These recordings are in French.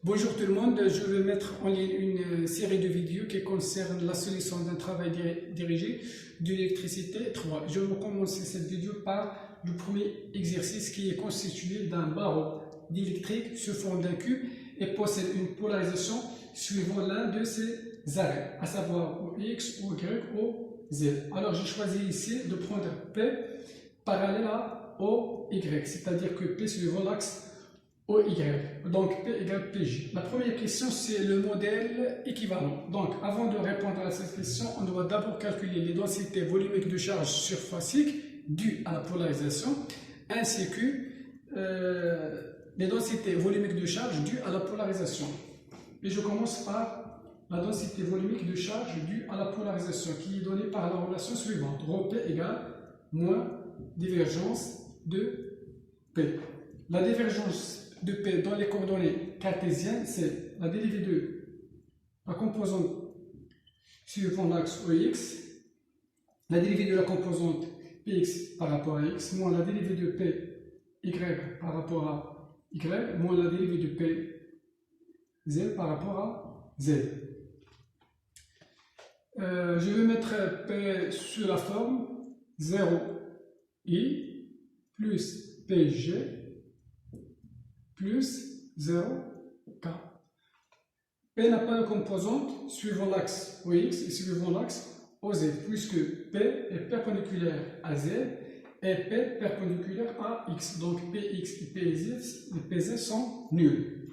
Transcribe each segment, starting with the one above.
Bonjour tout le monde, je vais mettre en ligne une série de vidéos qui concerne la solution d'un travail dirigé de l'électricité 3. Je vais commencer cette vidéo par le premier exercice qui est constitué d'un barreau d'électrique sur fond d'un cube et possède une polarisation suivant l'un de ses arrêts, à savoir au X, au Y, au Z. Alors j'ai choisi ici de prendre P parallèle à OY, c'est-à-dire que P suivant l'axe OY, donc P égale PJ. La première question, c'est le modèle équivalent. Donc, avant de répondre à cette question, on doit d'abord calculer les densités volumiques de charge surfacique dues à la polarisation, ainsi que les densités volumiques de charge dues à la polarisation. Et je commence par la densité volumique de charge due à la polarisation, qui est donnée par la relation suivante. Rho P égale moins divergence de P. La divergence de P dans les coordonnées cartésiennes, c'est la dérivée de la composante suivant l'axe OX, la dérivée de la composante Px par rapport à X, moins la dérivée de Py par rapport à Y, moins la dérivée de Pz par rapport à Z. Je vais mettre P sur la forme 0i plus Pg plus 0K. P n'a pas de composante suivant l'axe OX et suivant l'axe OZ, puisque P est perpendiculaire à Z et P perpendiculaire à X. Donc Px et Pz sont nuls.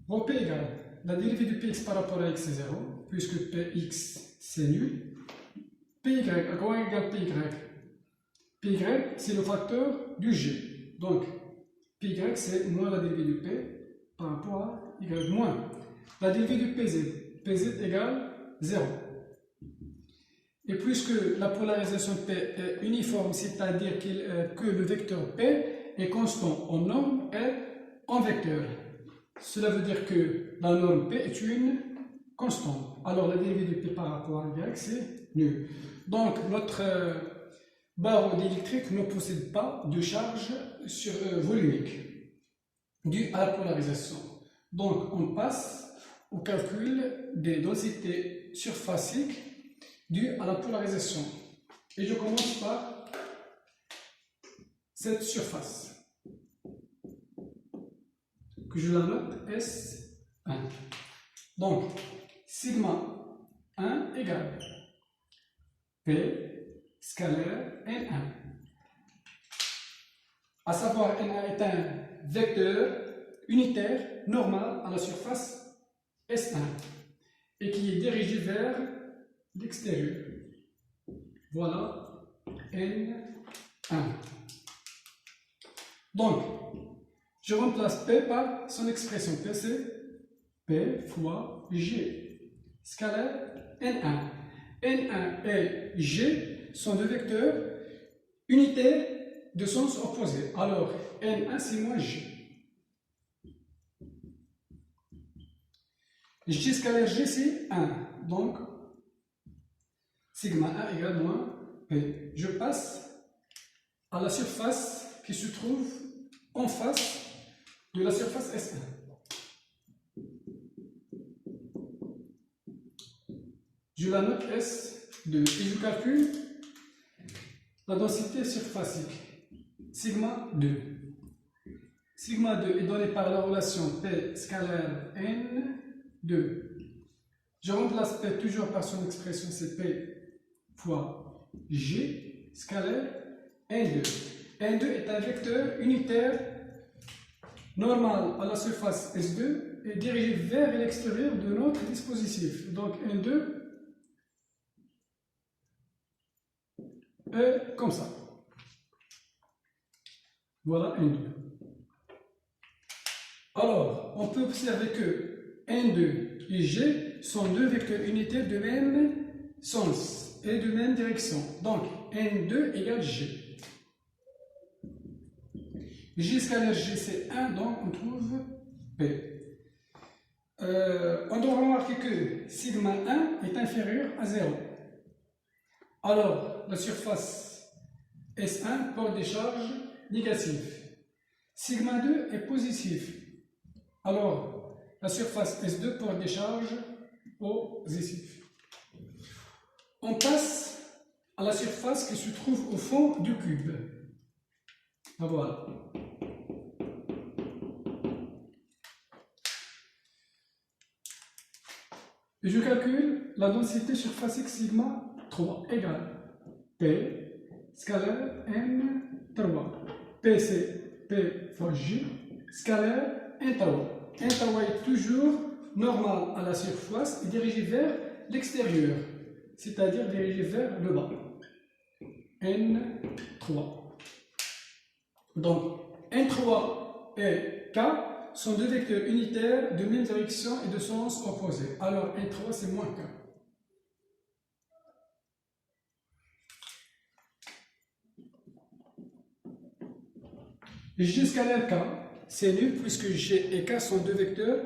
Rho P égale la dérivée de Px par rapport à X est 0, puisque Px c'est nul. Py, à quoi égale Py? Py c'est le facteur du G. Donc Py c'est moins la dérivée de P par rapport à Y, moins la dérivée de Pz. Pz égale 0. Et puisque la polarisation P est uniforme, c'est-à-dire que le vecteur P est constant en norme et en vecteur, cela veut dire que la norme P est une constante. Alors la dérivée de P par rapport à Y c'est nul. Donc notre barreau d'électrique ne possède pas de charge volumique due à la polarisation. Donc on passe au calcul des densités surfaciques dues à la polarisation. Et je commence par cette surface, que je la note S1. Donc sigma 1 égale P scalaire N1, à savoir N1 est un vecteur unitaire normal à la surface S1 et qui est dirigé vers l'extérieur. Voilà N1. Donc, je remplace P par son expression. P c'est P fois G scalaire N1. N1 et G sont deux vecteurs unitaires de sens opposé. Alors, N1 c'est moins G. G scalaire G c'est 1. Donc, sigma 1 égale moins P. Je passe à la surface qui se trouve en face de la surface S1. Je la note S2 et je calcule la densité surfacique. Sigma 2. Sigma 2 est donné par la relation P scalaire N2. Je remplace P toujours par son expression, c'est P fois G scalaire N2. N2 est un vecteur unitaire normal à la surface S2 et dirigé vers l'extérieur de notre dispositif. Donc N2 est comme ça. Voilà N2. Alors, on peut observer que N2 et G sont deux vecteurs unitaires de même sens et de même direction. Donc, N2 égale G. G scalaire G c'est 1, donc on trouve P. On doit remarquer que sigma 1 est inférieur à 0. Alors, la surface S1 porte des charges négatives. Sigma 2 est positif. Alors, la surface S2 porte des charges positives. On passe à la surface qui se trouve au fond du cube. Voilà. Et je calcule la densité surface x sigma 3 égale P scalaire N3. P c'est P fois J scalaire N3. N3 est toujours normal à la surface et dirigé vers l'extérieur, c'est-à-dire dirigé vers le bas. N3. Donc, N3 et K sont deux vecteurs unitaires de même direction et de sens opposé. Alors, N3 c'est moins K. J scalaire K, c'est nul puisque G et K sont deux vecteurs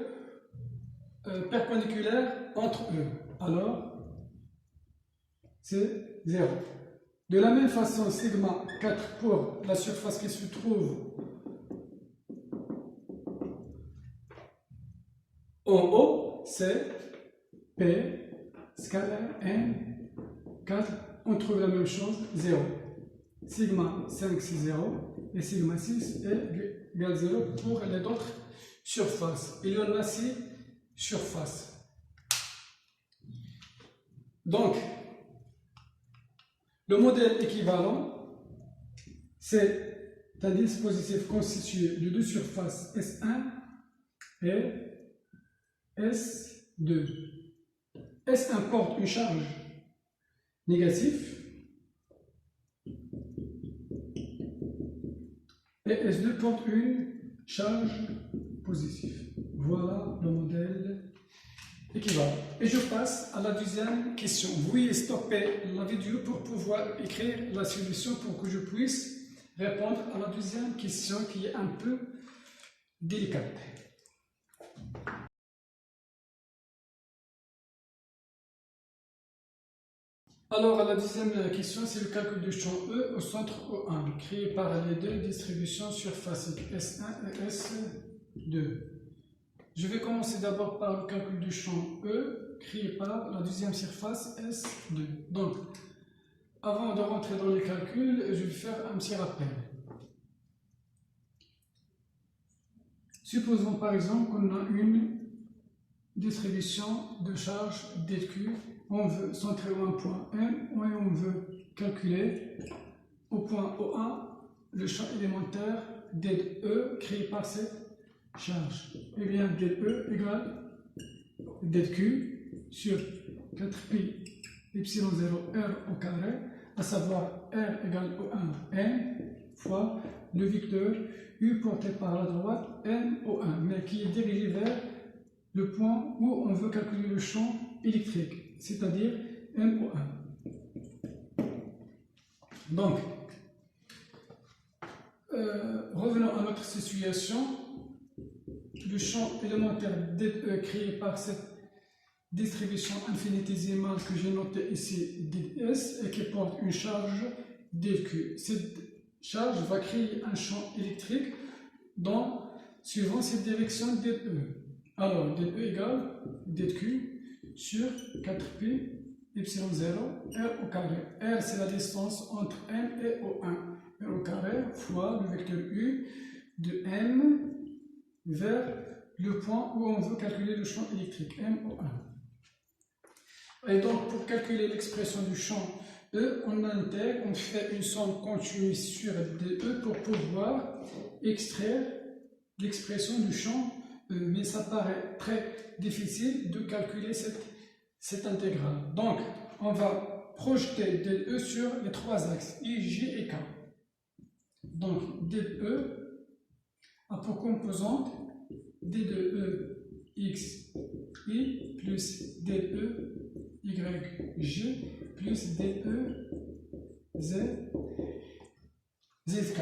perpendiculaires entre eux. Alors, c'est 0. De la même façon, sigma 4 pour la surface qui se trouve en haut, c'est P scalaire N 4. On trouve la même chose, 0. Sigma 5 c'est 0 et sigma 6 est égal 0 pour les autres surfaces. Il y en a 6 surfaces. Donc, le modèle équivalent, c'est un dispositif constitué de deux surfaces S1 et S2. S1 porte une charge négative et S2 porte une charge positive. Voilà le modèle équivalent. Et je passe à la deuxième question. Veuillez stopper la vidéo pour pouvoir écrire la solution pour que je puisse répondre à la deuxième question qui est un peu délicate. Alors, la deuxième question, c'est le calcul du champ E au centre O1, créé par les deux distributions surfaciques S1 et S2. Je vais commencer d'abord par le calcul du champ E, créé par la deuxième surface S2. Donc, avant de rentrer dans les calculs, je vais faire un petit rappel. Supposons par exemple qu'on a une distribution de charge dQ. On veut centrer un point M et on veut calculer au point O1 le champ élémentaire dE créé par cette charge. Eh bien, dE égale dQ sur 4pi epsilon 0 R au carré, à savoir R égale O1 N fois le vecteur U porté par la droite N O1, mais qui est dirigé vers le point où on veut calculer le champ électrique, c'est-à-dire MO1. Donc, revenons à notre situation. Le champ élémentaire DE créé par cette distribution infinitésimale que j'ai notée ici, ds, et qui porte une charge dQ. Cette charge va créer un champ électrique suivant cette direction DE. Alors, DE égale dQ sur 4pi epsilon 0 R au carré. R, c'est la distance entre M et O1. R au carré fois le vecteur U de M vers le point où on veut calculer le champ électrique, MO1. Et donc, pour calculer l'expression du champ E, on fait une somme continue sur DE pour pouvoir extraire l'expression du champ E. Mais ça paraît très difficile de calculer cette intégrale. Donc, on va projeter DE sur les trois axes, I, J et K. Donc, DE a pour composante D de E X I plus D E Y G plus D E Z ZK.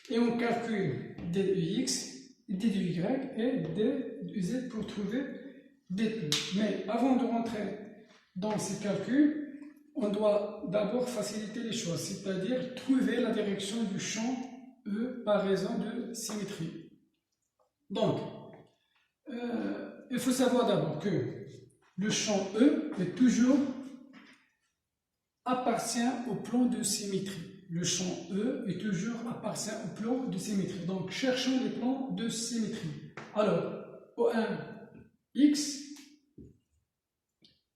Et on calcule D de X, D de Y et D de Z pour trouver D de E. Mais avant de rentrer dans ces calculs, on doit d'abord faciliter les choses, c'est-à-dire trouver la direction du champ E par raison de symétrie. Donc, il faut savoir d'abord que le champ E est toujours appartient au plan de symétrie. Le champ E est toujours appartient au plan de symétrie. Donc, cherchons les plans de symétrie. Alors, O1, X,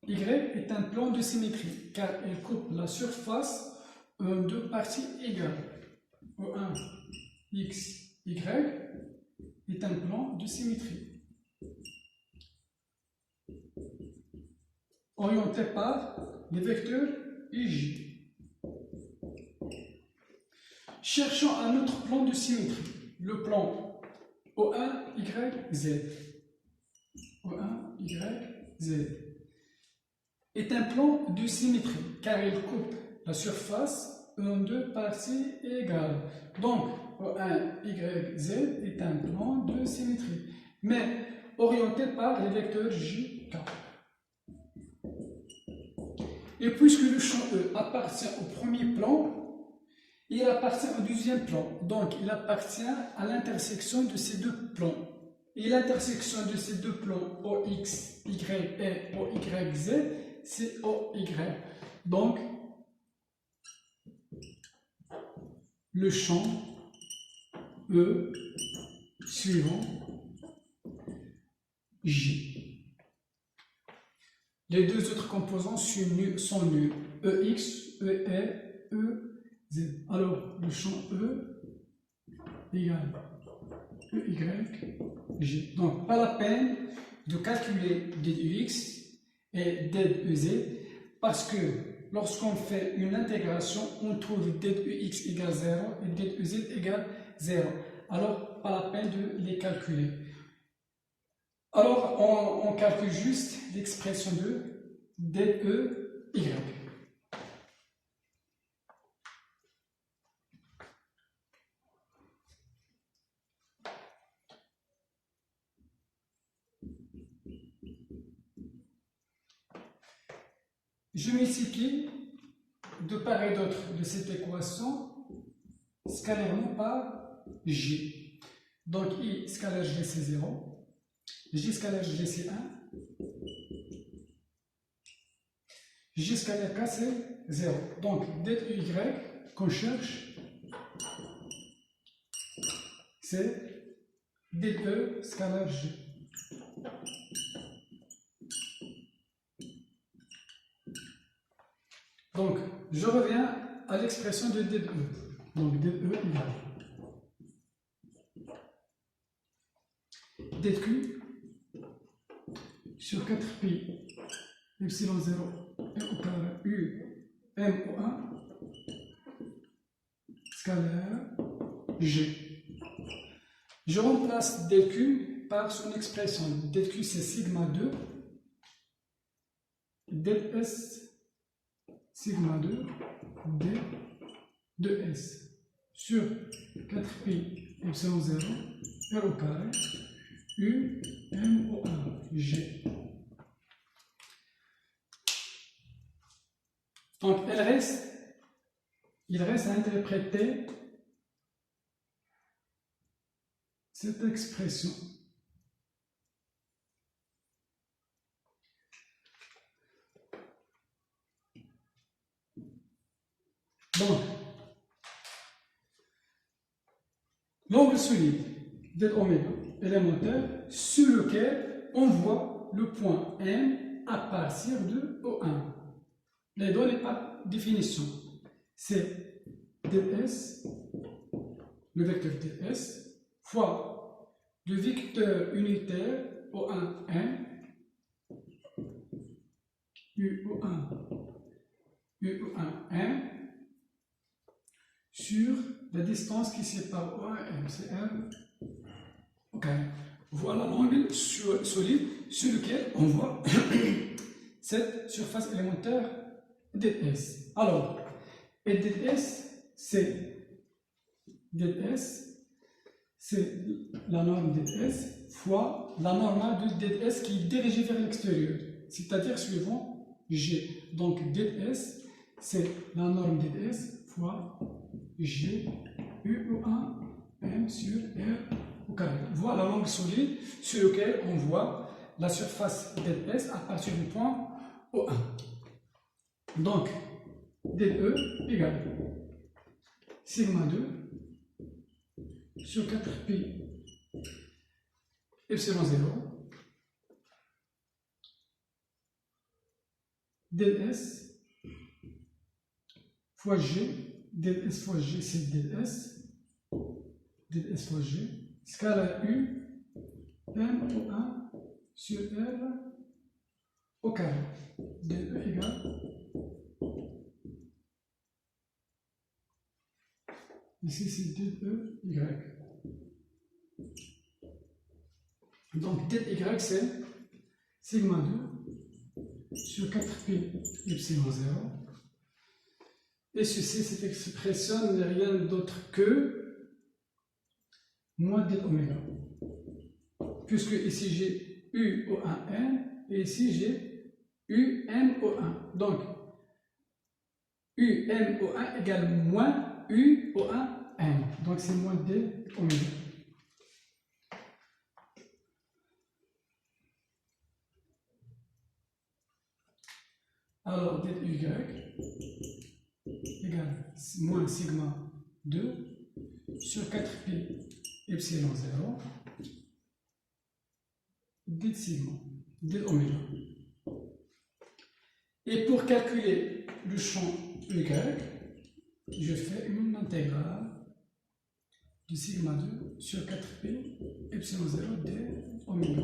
Y est un plan de symétrie, car il coupe la surface en deux parties égales. O1, X, Y est un plan de symétrie, orienté par les vecteurs J. Cherchons un autre plan de symétrie, le plan O1, Y, Z. O1, Y, Z est un plan de symétrie, car il coupe la surface en deux parties égales. Donc, O1, Y, Z est un plan de symétrie, mais orienté par les vecteurs J, K. Et puisque le champ E appartient au premier plan, il appartient au deuxième plan. Donc, il appartient à l'intersection de ces deux plans. Et l'intersection de ces deux plans, OX, Y et OY, Z, c'est OY. Donc, le champ E suivant J. Les deux autres composants sont nuls. EX, EE, EZ. Alors, le champ E égale EY, J. Donc, pas la peine de calculer DUX et DUZ parce que lorsqu'on fait une intégration, on trouve DUX égale 0 et DUZ égale 0. Alors, pas la peine de les calculer. Alors, on calcule juste l'expression de DEY. Je multiplie de part et d'autre de cette équation scalairement par J. Donc, I scalaire G c'est 0, J scalaire G c'est 1, J scalaire K c'est 0. Donc, DY qu'on cherche, c'est DE scalaire G. Donc, je reviens à l'expression de DE. Donc, DE égale DQ sur 4pi epsilon 0 et au carré U M au 1 scalaire G. Je remplace DQ par son expression. DQ c'est sigma 2 ds sigma 2 d 2s sur 4pi epsilon 0 R au carré U M au 1 G. Donc il reste à interpréter cette expression. Donc, l'angle solide d'ω élémentaire sur lequel on voit le point M à partir de O1. Les données par définition, c'est ds, le vecteur ds, fois le vecteur unitaire O1M, U1M, sur la distance qui sépare O1M, c'est M. Ok. Voilà l'angle solide sur lequel on voit cette surface élémentaire ds. Alors, et ds, c'est la norme ds fois la normale de ds qui est dirigée vers l'extérieur, c'est-à-dire suivant G. Donc, ds, c'est la norme ds fois G, U1, M sur R au carré. Voilà. voit la longue solide sur laquelle on voit la surface ΔS à partir du point O1. Donc, ΔE égale sigma 2 sur 4pi epsilon 0 ΔS fois G, ΔS fois G c'est ΔS fois G, scala U, M O1 sur R au carré. ΔE égale, ici c'est ΔE Y. Donc ΔY c'est sigma 2 sur 4pi epsilon 0. Et ceci, cette expression n'est rien d'autre que moins d oméga. Puisque ici j'ai U O1 N et ici j'ai U M O1. Donc U M O1 égale moins U O1 N. Donc c'est moins d oméga. Alors dy égale moins sigma 2 sur 4pi epsilon 0 d sigma, d oméga. Et pour calculer le champ y, je fais une intégrale de sigma 2 sur 4pi epsilon 0 d oméga.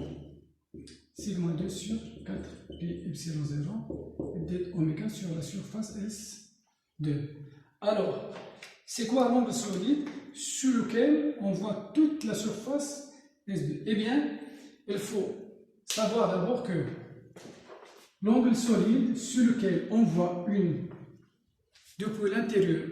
Sigma 2 sur 4pi epsilon 0 d oméga sur la surface S2. Alors, c'est quoi l'angle solide sur lequel on voit toute la surface S2? Eh bien, il faut savoir d'abord que l'angle solide sur lequel on voit depuis l'intérieur,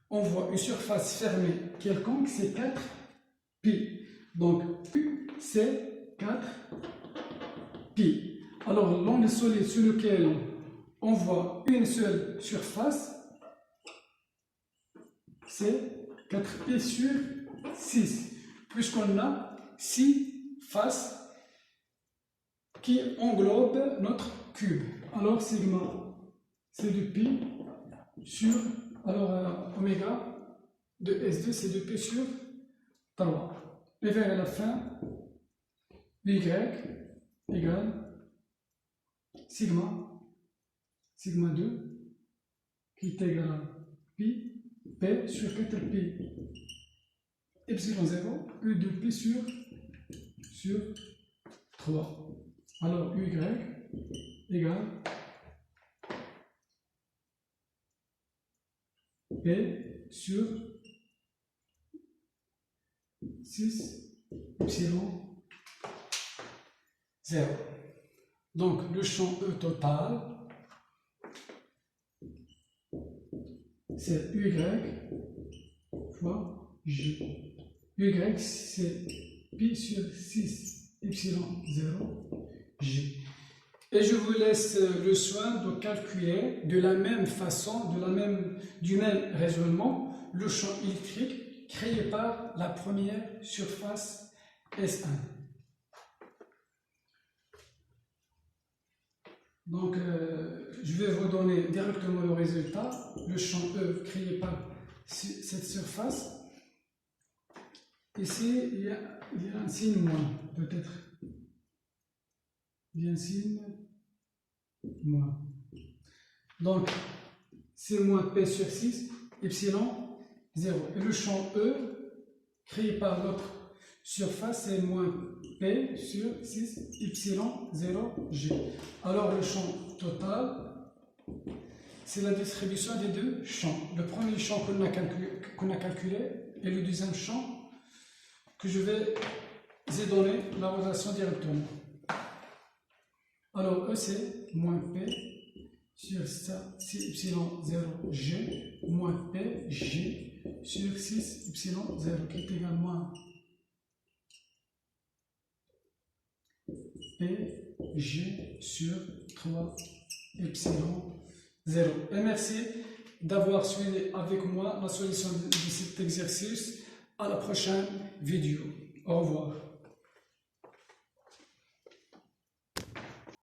on voit une surface fermée quelconque, c'est 4pi. Donc, U, c'est 4pi. Alors, l'angle solide sur lequel on voit une seule surface, c'est 4pi sur 6, puisqu'on a 6 faces qui englobent notre cube. Alors, sigma, c'est 2pi sur, alors oméga de S2, c'est 2pi sur 3. Et vers la fin, y égale sigma 2 qui est égal à pi, P sur 4pi epsilon 0, U de pi sur 3. Alors y égale P sur 6 epsilon 0. Donc le champ E total, c'est Y fois G. Y, c'est pi sur 6 epsilon 0 G. Et je vous laisse le soin de calculer de la même façon, du même raisonnement, le champ électrique créé par la première surface S1. Donc, je vais vous donner directement le résultat, le champ E créé par cette surface. Ici, il y a un signe moins, peut-être. Il y a un signe moins. Donc, c'est moins P sur 6, epsilon 0. Et le champ E créé par l'autre surface, c'est moins P sur 6, epsilon 0, G. Alors, le champ total, c'est la distribution des deux champs. Le premier champ qu'on a calculé et le deuxième champ que je vais vous donner la relation directement. Alors, E, c'est moins P sur 6 epsilon 0 G, moins P G sur 6 epsilon 0, qui est égal à moins P G sur 3 epsilon 0. Et merci d'avoir suivi avec moi la solution de cet exercice. À la prochaine vidéo. Au revoir.